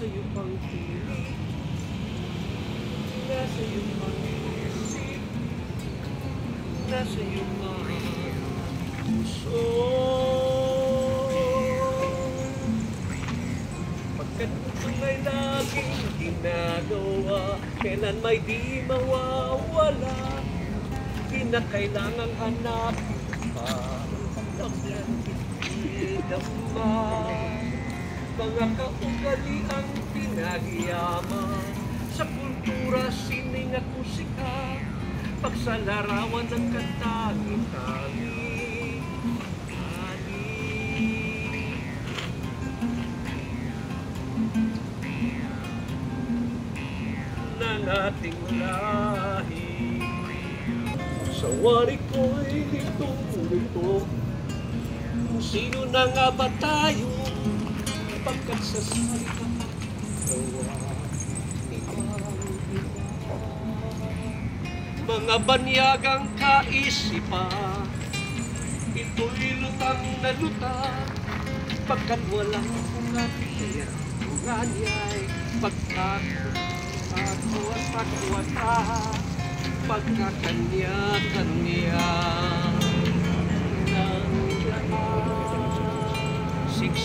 nasa iyo pang piling, nasa iyo pang isip, nasa iyo pang puso. Pagkat ito'y may laging ginagawa, kailan may di mawawala, di na kailangang hanapin pa, pagkat ito'y dama. Mga kaugaliang pinagyaman sa kultura, sining at musika, pagsalarawan ng katangi-tangi. Ng ating lahi, sa wari ko'y litong-lito, kung sino na nga ba tayo, pagkat sa salita gawa ni mga banyagang kaisipan, ito'y lutang na lutang, pagkat walang ungatiya, unganya'y pagkakawat-pagkawata, pagkakanya-kanya ng lahat. 6